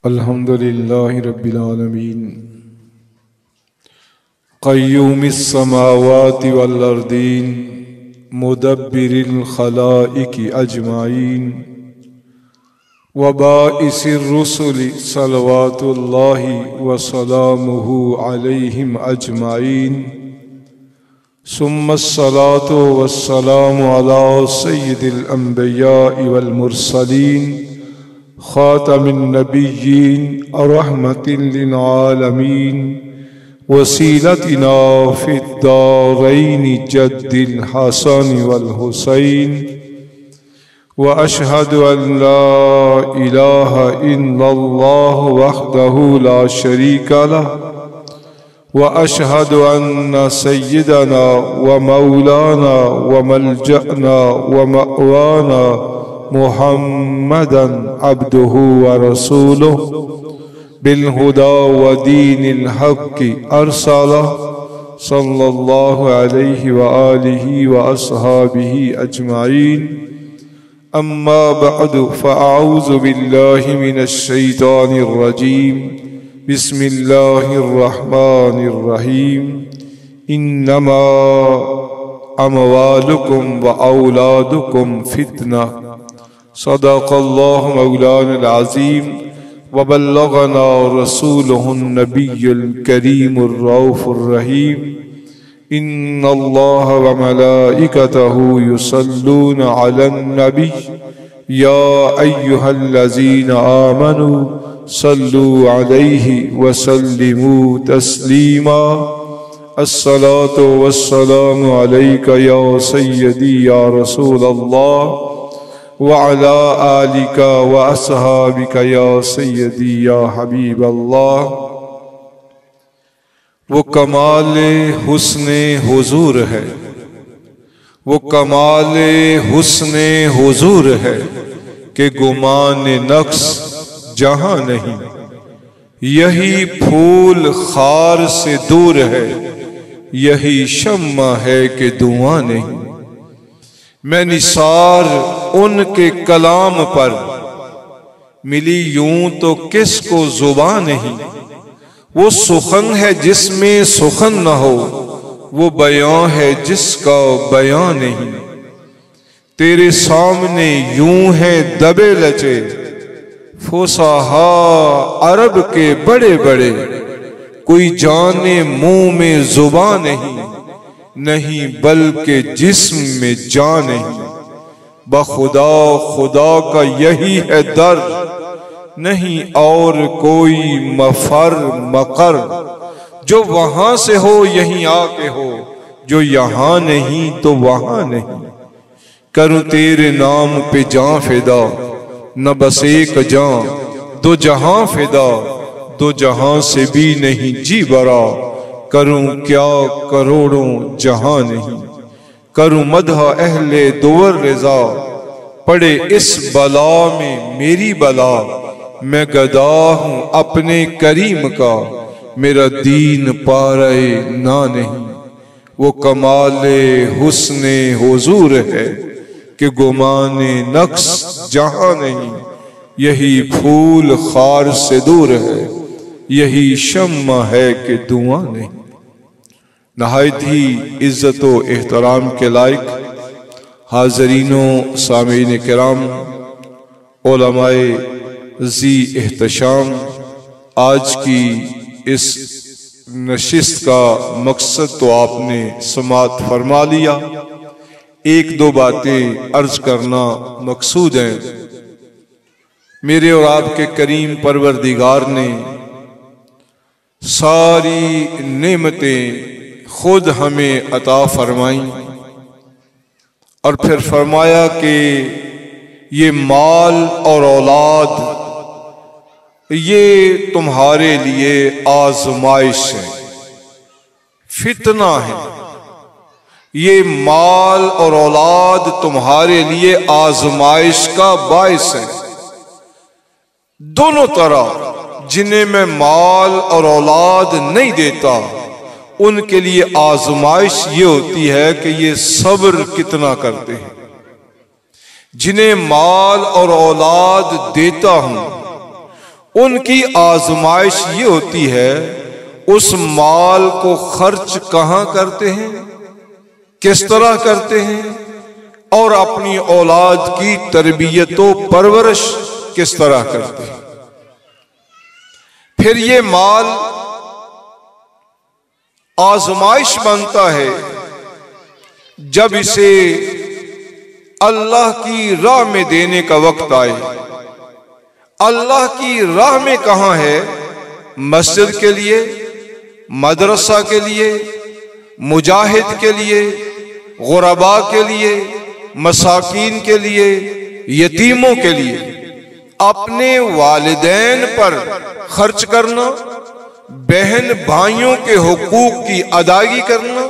अल्हम्दुलिल्लाहि रब्बिल आलमीन क़य्यूमिस समावाति वल अर्दीन मुदब्बिरिल खलाइकि अजमाइन व बाइसिर रुसुलि सलवातुल्लाहि व सलामुहु अलैहिम अजमाइन सुम्मस्सलातु वस्सलामु अला सय्यिदिल अंबियाइ वल मुरसलीन खातमिन नबिय्यीन रहमतिल लिल आलमीन वसीलतिना फिद्दारैन जद्दिल हसन वल हुसैन व अशहदु अन ला इलाहा इल्लल्लाह वहदहु ला शरीका लह व अशहदु अन्न सय्यदना व मौलाना व मलजअना व मअवाना मुहम्मदन अब्दुहु व रसूलुहु बिलहुदा व दीनिल हक़्क़ि अरसलह सल्लल्लाहु अलैहि व आलिहि व अस्हाबिहि अजमाइन अम्मा बअदु फ़अऊज़ु बिल्लाहि मिनश शैतानिर रजीम बिस्मिल्लाहिर रहमानिर रहीम इन्नमा अमवालुकुम व औलादुकुम फितना सदक़ल्लाहु मौलाना अज़ीम व बल्लगना रसूलुहुन नबियुल करीमुर रऊफ़ुर रहीम इन्नल्लाह व मलाइकतहु युसल्लूना अलन नबी या अय्युहल्लज़ीना आमनू सल्लू अलैहि व सल्लिमू तस्लीमा अस्सलातु वस्सलामु अलैका या सय्यदी या रसूलल्लाह व अला आलिका व अस्हाबिका या सय्यदी या हबीबल्लाह। वो कमाले हुस्ने हुजूर है, वो कमाले हुस्ने हुजूर है कि गुमाने नक्स जहां नहीं। यही फूल खार से दूर है, यही शम्मा है कि धुआं नहीं। मैं निसार उनके कलाम पर मिली यूं तो किसको जुबान नहीं। वो सुखन है जिसमें सुखन न हो, वो बयां है जिसका बयां नहीं। तेरे सामने यूं है दबे लचे फुसाहा अरब के बड़े बड़े, कोई जाने मुंह में जुबान नहीं, नहीं बल्कि जिस्म में जान नहीं। बखुदा खुदा का यही है दर, नहीं और कोई मफर मकर। जो वहां से हो यहीं आके हो, जो यहां नहीं तो वहां नहीं। करूं तेरे नाम पे जान फिदा, न बस एक जान दो जहां फिदा, दो जहां से भी नहीं जी बरा। करूं क्या करोड़ों जहां नहीं, करूं मदह अहले दुवर रिजा। पड़े इस बला में मेरी बला, मैं गदा हूं अपने करीम का, मेरा दीन पारे ना नहीं। वो कमाले हुस्ने हुजूर है कि गुमाने नक्स जहां नहीं। यही फूल खार से दूर है, यही शम्मा है कि धुआं नहीं। नहायत ही इज्जत व एहतराम के लायक हाज़रीनों सामीन किराम, उलमाए जी एहतशाम, आज की इस नशिस्त का मकसद तो आपने समात फरमा लिया। एक दो बातें अर्ज करना मकसूद है। मेरे और आपके करीम परवरदिगार ने सारी नेमतें खुद हमें अता फरमाई और फिर फरमाया कि ये माल और औलाद ये तुम्हारे लिए आजमाइश है, फितना है। ये माल और औलाद तुम्हारे लिए आजमाइश का बाइस है। दोनों तरह जिन्हें मैं माल और औलाद नहीं देता, उनके लिए आजमाइश ये होती है कि ये सब्र कितना करते हैं। जिन्हें माल और औलाद देता हूं उनकी आजमाइश ये होती है उस माल को खर्च कहां करते हैं, किस तरह करते हैं, और अपनी औलाद की तरबियत व परवरिश किस तरह करते हैं। फिर ये माल आजमाइश बनता है जब इसे अल्लाह की राह में देने का वक्त आए। अल्लाह की राह में कहां है? मस्जिद के लिए, मदरसा के लिए, मुजाहिद के लिए, गुरबा के लिए, मसाकीन के लिए, यतीमों के लिए, अपने वालिदैन पर खर्च करना, बहन भाइयों के हुकूक की अदायगी करना,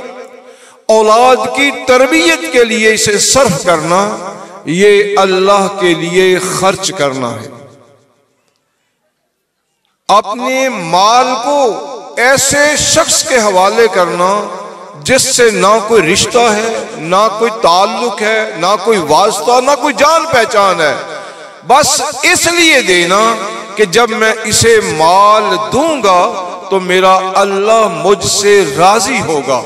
औलाद की तरबियत के लिए इसे सर्फ करना, ये अल्लाह के लिए खर्च करना है। अपने माल को ऐसे शख्स के हवाले करना जिससे ना कोई रिश्ता है, ना कोई ताल्लुक है, ना कोई वास्ता, ना कोई जान पहचान है, बस इसलिए देना कि जब मैं इसे माल दूंगा तो मेरा अल्लाह मुझसे राजी होगा।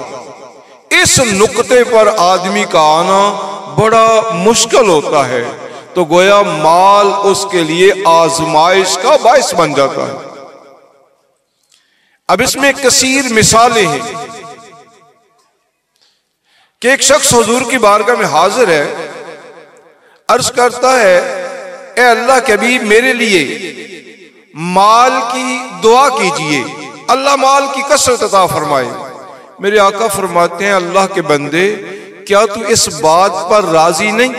इस नुक्ते पर आदमी का आना बड़ा मुश्किल होता है, तो गोया माल उसके लिए आजमाइश का बायस बन जाता है। अब इसमें कसीर मिसालें हैं कि एक शख्स हुजूर की बारगाह में हाजिर है, अर्ज करता है, ए अल्लाह के हबीब, मेरे लिए माल की दुआ कीजिए, अल्लाह माल की कसरत अता फरमाए। मेरे आका फरमाते हैं, अल्लाह के बंदे, क्या तू इस बात पर राजी नहीं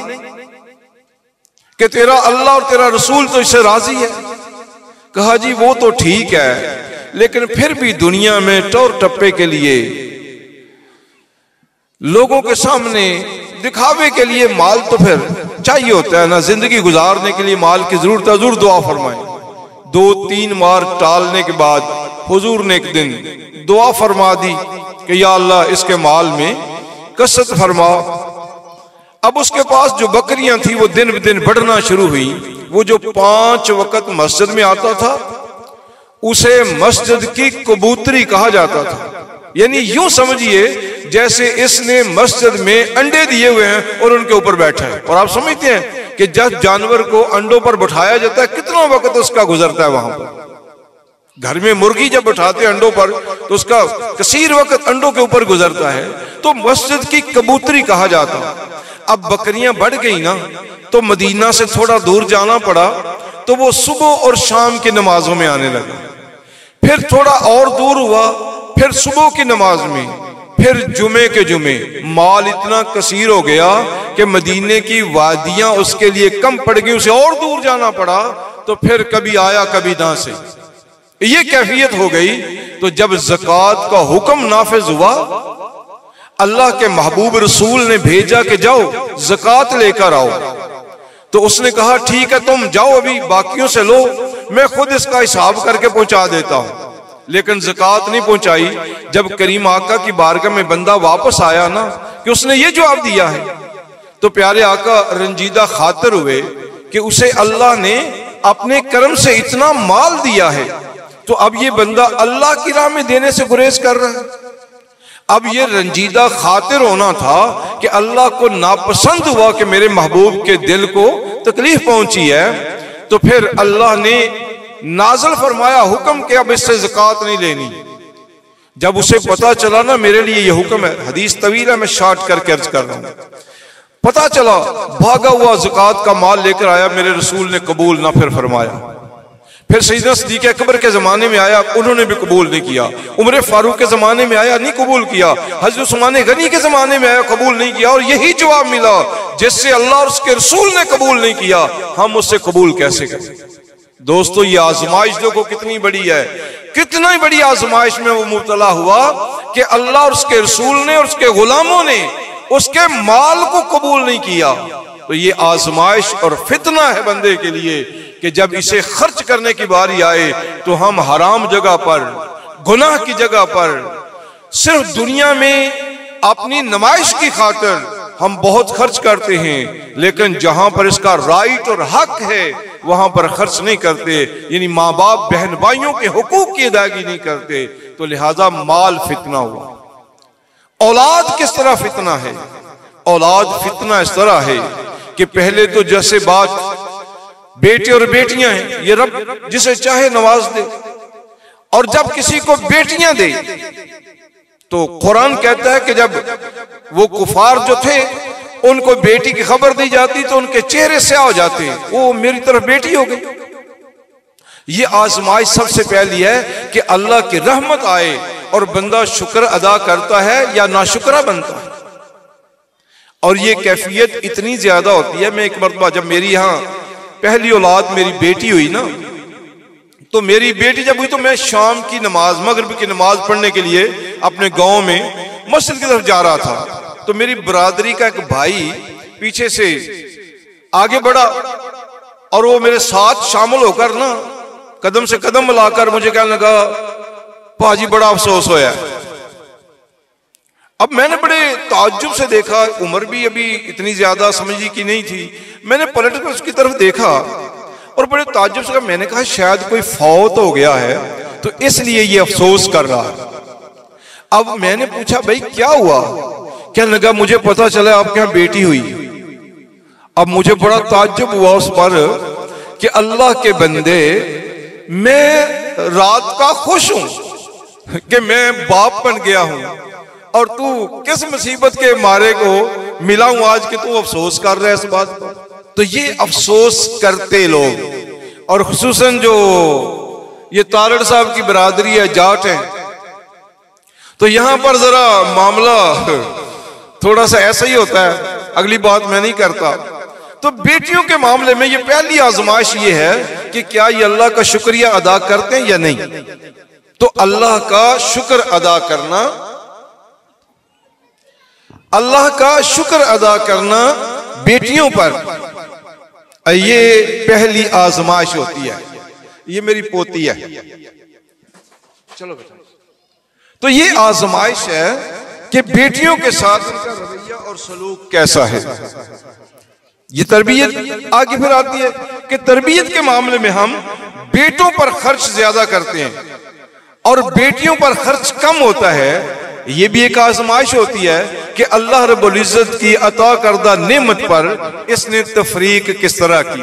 कि तेरा अल्लाह और तेरा रसूल तो इससे राजी है? कहा, जी वो तो ठीक है, लेकिन फिर भी दुनिया में टोर टप्पे के लिए, लोगों के सामने दिखावे के लिए माल तो फिर चाहिए होता है ना। जिंदगी गुजारने के लिए माल की जरूरत है। हुजूर दुआ फरमाए। 2-3 बार टालने के बाद हुजूर ने एक दिन दुआ फरमा दी कि या अल्लाह, इसके माल में कसरत फरमा। अब उसके पास जो बकरियां थी वो दिन ब दिन बढ़ना शुरू हुई। वो जो 5 वक्त मस्जिद में आता था उसे मस्जिद की कबूतरी कहा जाता था। यानी यूं समझिए जैसे इसने मस्जिद में अंडे दिए हुए हैं और उनके ऊपर बैठा है। और आप समझते हैं कि जब जानवर को अंडों पर बैठाया जाता है कितना वक्त उसका गुजरता है वहां पर। घर में मुर्गी जब बैठाते हैं अंडों पर तो उसका कसीर वक्त अंडों के ऊपर गुजरता है। तो मस्जिद की कबूतरी कहा जाता। अब बकरियां बढ़ गई ना, तो मदीना से थोड़ा दूर जाना पड़ा, तो वो सुबह और शाम की नमाजों में आने लगा। फिर थोड़ा और दूर हुआ, फिर सुबह की नमाज में, फिर जुमे के जुमे। माल इतना कसीर हो गया कि मदीने की वादियां उसके लिए कम पड़ गई, उसे और दूर जाना पड़ा। तो फिर कभी आया कभी ना से, ये कैफियत हो गई। तो जब ज़कात का हुक्म नाफिज हुआ, अल्लाह के महबूब रसूल ने भेजा कि जाओ ज़कात लेकर आओ। तो उसने कहा, ठीक है, तुम जाओ, अभी बाकियों से लो, मैं खुद इसका हिसाब करके पहुंचा देता हूं। लेकिन ज़कात नहीं पहुंचाई। जब करीम आका की बारगाह में बंदा वापस आया ना कि उसने ये जवाब दिया है, तो प्यारे आका रंजीदा खातिर हुए कि उसे अल्लाह ने अपने कर्म से इतना माल दिया है, तो अब ये बंदा अल्लाह की राह में देने से गुरेज कर रहा है। अब ये रंजीदा खातिर होना था कि अल्लाह को नापसंद हुआ कि मेरे महबूब के दिल को तकलीफ पहुंची है। तो फिर अल्लाह ने नाज़िल फरमाया हुक्म कि अब इससे ज़कात नहीं लेनी। जब उसे पता चला ना मेरे लिए ये हुक्म है, हदीस तवील है, मैं शॉर्ट करके अर्ज कर रहा हूं। पता चला, भागा हुआ ज़कात का माल लेकर आया, मेरे रसूल ने कबूल ना फिर फरमाया। फिर सैयदना सिद्दीक़ अकबर के जमाने में आया, उन्होंने भी कबूल नहीं किया। उमर फारूक के जमाने में आया, नहीं कबूल किया। हज़रत उस्मान गनी के जमाने में आया, कबूल नहीं किया। और यही जवाब मिला, जिससे अल्लाह और उसके रसूल ने कबूल नहीं किया, हम उससे कबूल कैसे करें? दोस्तों, ये आजमाइश देखो कितनी बड़ी है। कितनी बड़ी आजमाइश में वो मुब्तला हुआ कि अल्लाह और उसके रसूल ने और उसके गुलामों ने उसके माल को कबूल नहीं किया। तो ये आजमाइश और फितना है बंदे के लिए कि जब इसे खर्च करने की बारी आए तो हम हराम जगह पर, गुनाह की जगह पर, सिर्फ दुनिया में अपनी नुमाइश की खातिर हम बहुत खर्च करते हैं, लेकिन जहां पर इसका राइट और हक है वहां पर खर्च नहीं करते, यानी माँ बाप बहन भाइयों के हुकूक की अदायगी नहीं करते। तो लिहाजा माल फितना हुआ। औलाद किस तरह फितना है? औलाद फितना इस तरह है कि पहले तो जैसे बात बेटे और बेटियां हैं, ये रब जिसे चाहे नवाज दे, और जब किसी को बेटियां दे तो कुरान कहता है कि जब वो कुफार जो थे उनको बेटी की खबर दी जाती तो उनके चेहरे स्याह हो जाते, वो मेरी तरफ बेटी हो गई। ये आजमाइश सबसे पहली है कि अल्लाह की रहमत आए और बंदा शुक्र अदा करता है या नाशुक्रा बनता है। और ये कैफियत इतनी ज्यादा होती है। मैं एक मरतबा जब मेरी यहाँ पहली औलाद मेरी बेटी हुई ना, तो मेरी बेटी जब हुई तो मैं शाम की नमाज, मगरिब की नमाज पढ़ने के लिए अपने गांव में मस्जिद की तरफ जा रहा था। तो मेरी बरादरी का एक भाई पीछे से आगे बढ़ा और वो मेरे साथ शामिल होकर ना कदम से कदम मिलाकर मुझे कहने लगा, पाजी बड़ा अफसोस होया। अब मैंने बड़े ताज्जुब से देखा, उम्र भी अभी इतनी ज्यादा समझी की नहीं थी। मैंने पलट कर उसकी तरफ देखा और बड़े ताज्जुब से मैंने कहा शायद कोई फौत हो गया है तो इसलिए ये अफसोस कर रहा है। अब मैंने पूछा भाई क्या हुआ? कहने लगा मुझे पता चला आपके यहाँ बेटी हुई। अब मुझे बड़ा ताज्जुब हुआ उस पर कि अल्लाह के बंदे, मैं रात का खुश हूं कि मैं बाप बन गया हूं, और तू किस मुसीबत के मारे को मिला हूं आज कि तू अफसोस कर रहा है इस बात पर। तो ये अफसोस करते लोग, और खुसूसन जो ये तारड़ साहब की बरादरी है, जाट है, तो यहां पर जरा मामला थोड़ा सा ऐसा ही होता है। अगली बात मैं नहीं करता। तो बेटियों के मामले में ये पहली आजमाइश ये है कि क्या ये अल्लाह का शुक्रिया अदा करते हैं या नहीं। तो अल्लाह का शुक्र अदा करना, अल्लाह का शुक्र अदा करना बेटियों पर, ये पहली आजमाइश होती है। ये मेरी पोती है, चलो बेटा। तो ये आजमाइश है कि बेटियों के साथ इनका रवैया और सलूक कैसा है। ये तरबियत आगे फिर आती है कि तरबियत के मामले में हम बेटों पर खर्च ज्यादा करते हैं और बेटियों पर खर्च कम होता है। ये भी एक आजमाइश होती है कि अल्लाह रब्बुल इज्जत की अता करदा नेमत पर इसने तफरीक किस तरह की।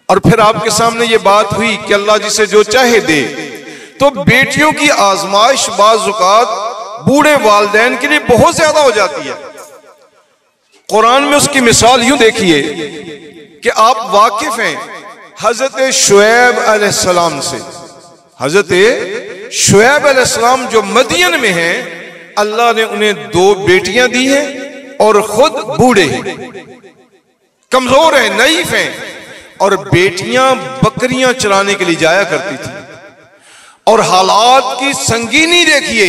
और फिर आपके सामने ये बात हुई कि अल्लाह जिसे जो चाहे दे। तो बेटियों की आजमाइश बाज़ औक़ात बूढ़े वालिदैन के लिए बहुत ज्यादा हो जाती है। कुरान में उसकी मिसाल यूं देखिए कि आप वाकिफ हैं हजरत शुएब अलैहिस्सलाम से। हजरत शुएब अलैहिस्सलाम जो मदियन में हैं, अल्लाह ने उन्हें 2 बेटियां दी हैं और खुद बूढ़े हैं, कमजोर हैं, नईफ हैं, और बेटियां बकरियां चराने के लिए जाया करती थी। और हालात की संगीनी देखिए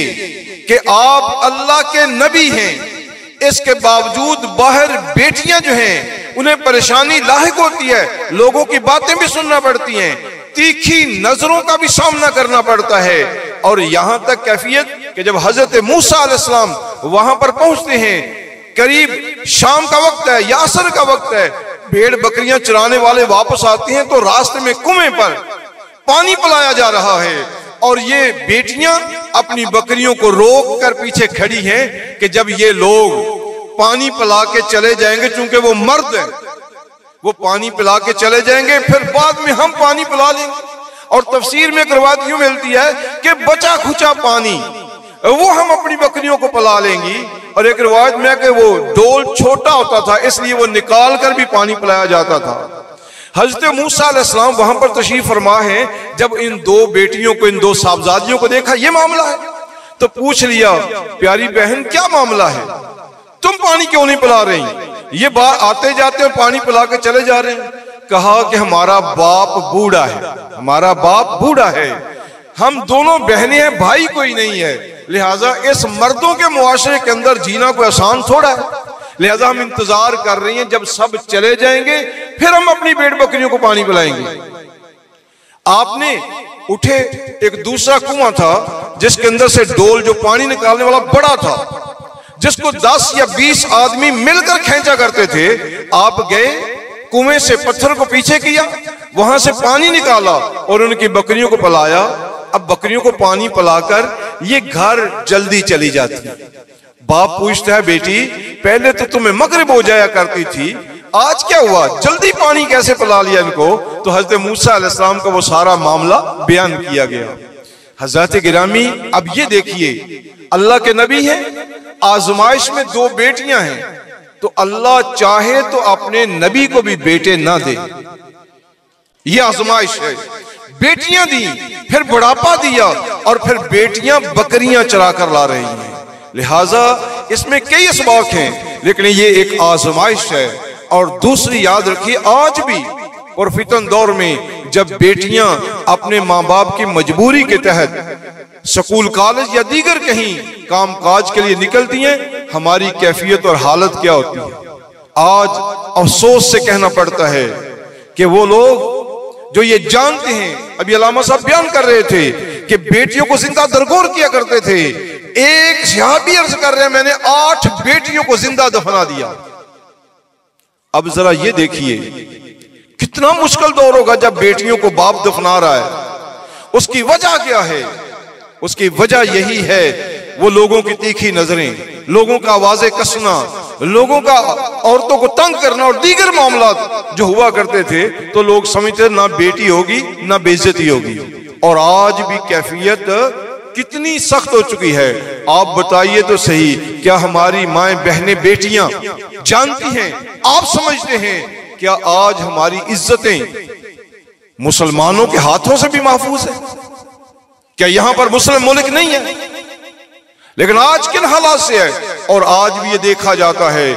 कि आप अल्लाह के नबी हैं, इसके बावजूद बाहर बेटियां जो हैं उन्हें परेशानी लाहिक होती है, लोगों की बातें भी सुनना पड़ती हैं, तीखी नजरों का भी सामना करना पड़ता है। और यहां तक कैफियत कि जब हजरत मूसा अलैहिस्सलाम वहां पर पहुंचते हैं, करीब शाम का वक्त है या असर का वक्त है, भेड़ बकरियां चराने वाले वापस आते हैं तो रास्ते में कुएं पर पानी पिलाया जा रहा है और ये बेटियां अपनी बकरियों को रोक कर पीछे खड़ी हैं कि जब ये लोग पानी पिला के चले जाएंगे, चूंकि वो मर्द हैं, वो पानी पिला के चले जाएंगे, फिर बाद में हम पानी पिला लेंगे। और तफसीर में एक रिवायत यूं मिलती है कि बचा खुचा पानी वो हम अपनी बकरियों को पिला लेंगी। और एक रिवायत में कि वो डोल छोटा होता था इसलिए वो निकाल कर भी पानी पिलाया जाता था। हजरत मूसा अलैहिस्सलाम वहां पर तशरीफ फरमा है। जब इन 2 बेटियों को, इन 2 साहबजादियों को देखा ये मामला है, तो पूछ लिया, प्यारी बहन क्या मामला है, तुम पानी क्यों नहीं पिला रही? ये बात आते जाते और पानी पिला के चले जा रहे हैं। कहा कि हमारा बाप बूढ़ा है, हमारा बाप बूढ़ा है, हम दोनों बहनें हैं, भाई कोई नहीं है, लिहाजा इस मर्दों के मुआशरे के अंदर जीना कोई आसान थोड़ा है, लिहाजा हम इंतजार कर रही हैं, जब सब चले जाएंगे फिर हम अपनी भेड़ बकरियों को पानी पिलाएंगे। आपने उठे, एक दूसरा कुआं था जिसके अंदर से डोल जो पानी निकालने वाला बड़ा था, जिसको 10 या 20 आदमी मिलकर खींचा करते थे। आप गए, कुएं से पत्थर को पीछे किया, वहां से पानी निकाला और उनकी बकरियों को पिलाया। अब बकरियों को पानी पिलाकर ये घर जल्दी चली जाती। बाप पूछता है, बेटी पहले तो तुम्हें मगरिब हो जाया करती थी, आज क्या हुआ, जल्दी पानी कैसे पिला लिया इनको? तो हजरत मूसा अलैहिस्सलाम का वो सारा मामला बयान किया गया। हजरत गिरामी, अब ये देखिए, अल्लाह के नबी हैं, आजमाइश में 2 बेटियां हैं, तो अल्लाह चाहे तो अपने नबी को भी बेटे ना दे, ये आजमाइश है। बेटियां दी, फिर बुढ़ापा दिया, और फिर बेटियां बकरियां चरा कर ला रही हैं। लिहाजा इसमें कई असबाब हैं, लेकिन ये एक आजमाइश है। और दूसरी याद रखिए, आज भी और फितन दौर में जब बेटियां अपने माँ बाप की मजबूरी के तहत स्कूल कॉलेज या दीगर कहीं काम काज के लिए निकलती हैं, हमारी कैफियत और हालत क्या होती है। आज अफसोस से कहना पड़ता है कि वो लोग जो ये जानते हैं, अभी अल्लामा साहब बयान कर रहे थे कि बेटियों को जिंदा दरगोर किया करते थे। एक सहाबी अर्ज कर रहे हैं, मैंने 8 बेटियों को जिंदा दफना दिया। अब जरा ये देखिए कितना मुश्किल दौर होगा जब बेटियों को बाप दफना रहा है। उसकी वजह क्या है? उसकी वजह यही है, वो लोगों की तीखी नजरें, लोगों का आवाजें कसना, लोगों का औरतों को तंग करना और दीगर मामला जो हुआ करते थे, तो लोग समझते ना बेटी होगी ना बेइज्जती होगी। और आज भी कैफियत कितनी सख्त हो चुकी है। आप बताइए तो सही, क्या हमारी माएं बहनें बेटियां जानती हैं, आप समझते हैं क्या आज हमारी इज्जतें मुसलमानों के हाथों से भी महफूज है? क्या यहां पर मुस्लिम मुल्क नहीं है? लेकिन आज किन हालात से है? और आज भी ये देखा जाता है,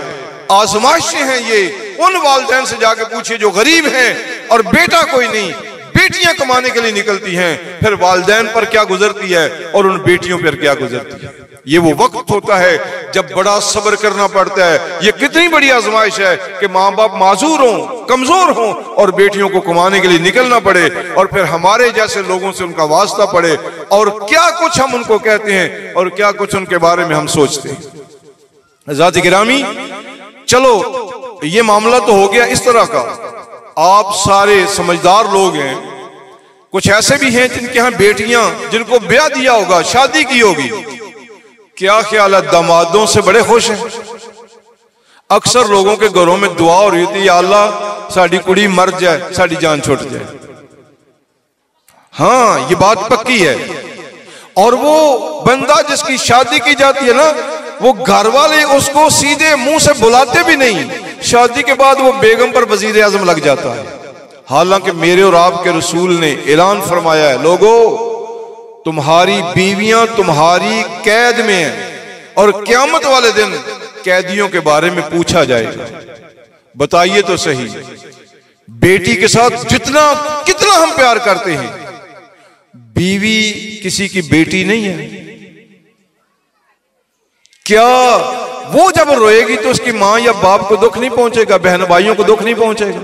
आजमाइशें हैं ये। उन वालिदैन से जाके पूछिए जो गरीब हैं और बेटा कोई नहीं, बेटियां कमाने के लिए निकलती हैं, फिर वालिदैन पर क्या गुजरती है और उन बेटियों पर क्या गुजरती है। ये वो वक्त होता है जब बड़ा सब्र करना पड़ता है। ये कितनी बड़ी आजमाइश है कि माँ बाप माजूर हों, कमजोर हों और बेटियों को कमाने के लिए निकलना पड़े, और फिर हमारे जैसे लोगों से उनका वास्ता पड़े, और क्या कुछ हम उनको कहते हैं और क्या कुछ उनके बारे में हम सोचते हैं। ज़ात गिरामी, चलो ये मामला तो हो गया इस तरह का। आप सारे समझदार लोग हैं, कुछ ऐसे भी हैं जिनके यहाँ बेटियां, जिनको ब्याह दिया होगा, शादी की होगी, क्या ख्याल है, दामादों से बड़े खुश हैं। अक्सर लोगों के घरों में दुआ हो रही थी, या अल्लाह साड़ी कुड़ी मर जाए, साड़ी जान छूट जाए। हाँ, ये बात पक्की है। और वो बंदा जिसकी शादी की जाती है ना, वो घर वाले उसको सीधे मुंह से बुलाते भी नहीं, शादी के बाद वो बेगम पर वजीर आजम लग जाता है। हालांकि मेरे और आपके रसूल ने ऐलान फरमाया है, लोगों तुम्हारी बीवियां तुम्हारी कैद में हैं और क़यामत वाले दिन कैदियों के बारे में पूछा जाएगा। बताइए तो सही, बेटी के साथ जितना कितना हम प्यार करते हैं, बीवी किसी की बेटी नहीं है। क्या वो जब रोएगी तो उसकी मां या बाप को दुख नहीं पहुंचेगा, बहन भाइयों को दुख नहीं पहुंचेगा?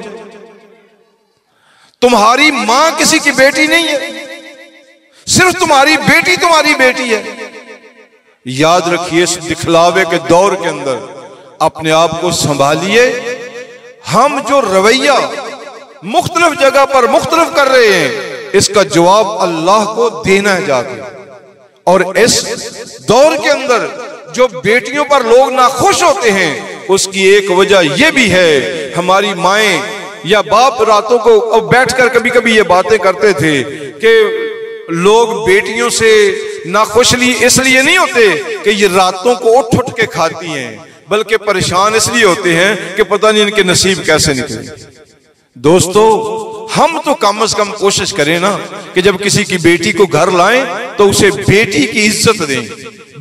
तुम्हारी मां किसी की बेटी नहीं है, सिर्फ तुम्हारी बेटी है। याद रखिए, इस दिखलावे के दौर के अंदर अपने आप को संभालिए। हम जो रवैया मुख्तलिफ जगह पर मुख्तलिफ कर रहे हैं, इसका जवाब अल्लाह को देना है जाके। और इस दौर के अंदर जो बेटियों पर लोग नाखुश होते हैं, उसकी एक वजह यह भी है, हमारी माएं या बाप रातों को बैठकर कभी कभी ये बातें करते थे कि लोग बेटियों से नाखुश इसलिए नहीं होते कि ये रातों को उठ उठ के खाती हैं, बल्कि परेशान इसलिए होते हैं कि पता नहीं इनके नसीब कैसे निकले। दोस्तों, हम तो कम से कम कोशिश करें ना कि जब किसी की बेटी को घर लाएं तो उसे बेटी की इज्जत दें,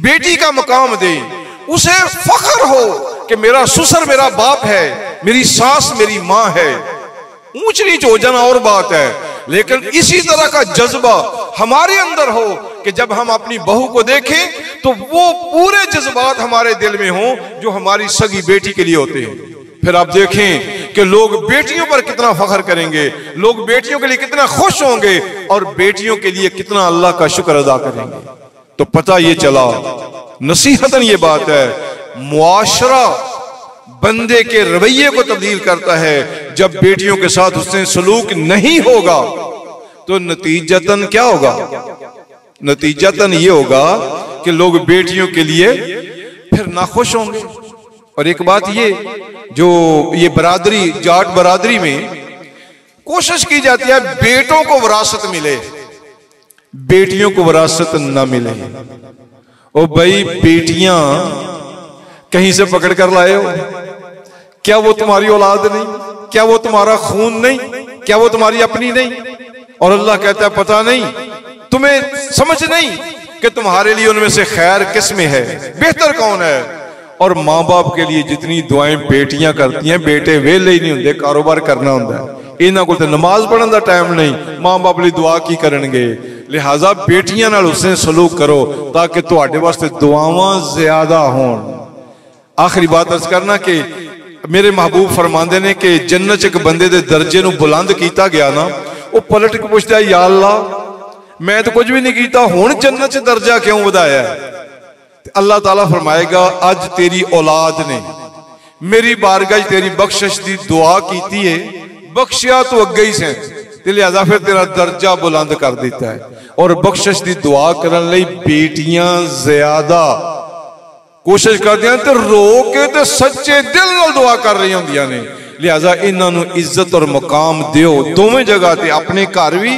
बेटी का मकाम दें, उसे फख्र हो कि मेरा ससुर मेरा बाप है, मेरी सास मेरी माँ है। ऊंच नीच हो जाना और बात है, लेकिन इसी तरह का जज्बा हमारे अंदर हो कि जब हम अपनी बहू को देखें तो वो पूरे जज्बात हमारे दिल में हों जो हमारी सगी बेटी के लिए होते हैं। फिर आप देखें कि लोग बेटियों पर कितना फख्र करेंगे, लोग बेटियों के लिए कितना खुश होंगे और बेटियों के लिए कितना अल्लाह का शुक्र अदा करेंगे। तो पता ये चला, नसीहतन ये बात है, मुआशरा बंदे के रवैये को तब्दील करता है। जब बेटियों के साथ उसने सलूक नहीं होगा तो नतीजतन क्या होगा? नतीजतन ये होगा कि लोग बेटियों के लिए फिर नाखुश होंगे। और एक बात ये बरादरी, जाट बरादरी में कोशिश की जाती है बेटों को विरासत मिले, बेटियों को विरासत ना मिले। ओ भाई, बेटियां कहीं से पकड़ कर लाए हो? क्या वो तुम्हारी औलाद नहीं? क्या वो तुम्हारा खून नहीं? क्या वो तुम्हारी अपनी नहीं? और अल्लाह कहता है पता नहीं, तुम्हें समझ नहीं कि तुम्हारे लिए उनमें से खैर किस में है, बेहतर कौन है। और माँ बाप के लिए जितनी दुआएं बेटियां करती हैं, बेटे वेले ही नहीं होंगे, कारोबार करना होता है। इन्हों को तो नमाज पढ़ने का टाइम नहीं, माँ बाप लिए दुआ की करनगे। लिहाजा बेटियां नाल उसने सलूक करो ताकि तुहाडे वास्ते दुआवां ज्यादा होन। आखिरी बात अर्ज करना कि मेरे महबूब फरमांदे ने कि जन्नत एक बंदे दे दर्जे नूं बुलंद कीता गया ना, वो पलट के पुछदा या अल्लाह मैं तो कुछ भी नहीं कीता, हुण जन्नत च दर्जा क्यों वधाया? अल्लाह ताला फरमाएगा अज तेरी औलाद ने मेरी बारगाह तेरी बख्शिश की दुआ की है, बख्शिया तो अगे ही से, लिहाजा फिर तेरा दर्जा बुलंद कर दिता है। और बख्शिश की दुआ करने लई बेटियां ज्यादा कोशिश करदियां ते रो के ते सच्चे दिल नाल दुआ कर रही होंदियां ने। लिहाजा इन्हां इज्जत और मुकाम दियो दोवें जगह ते, अपने घर भी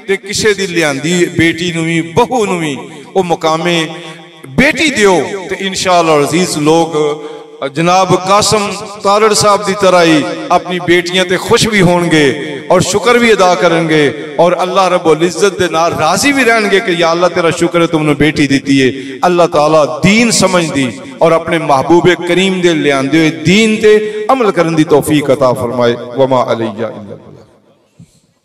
ते किसे दी लियांदी बेटी नूं भी बहू नूं भी वो मुकामे बेटी दियो ते इंशाअल्लाह अजीज लोग जनाब कासम तारड़ साहब की तरह ही अपनी बेटियां ते खुश भी होंगे और शुक्र भी अदा करेंगे और अल्लाह रब्बुल इज्जत दे नाल राजी भी रहेंगे कि या अल्लाह तेरा शुक्र है तुमने बेटी दी है। अल्लाह ताला दीन समझ दी और अपने महबूबे करीम दे लियांदे हुए दीन ते अमल करने की तौफीक अता फरमाए। वमा अलैया इल्ला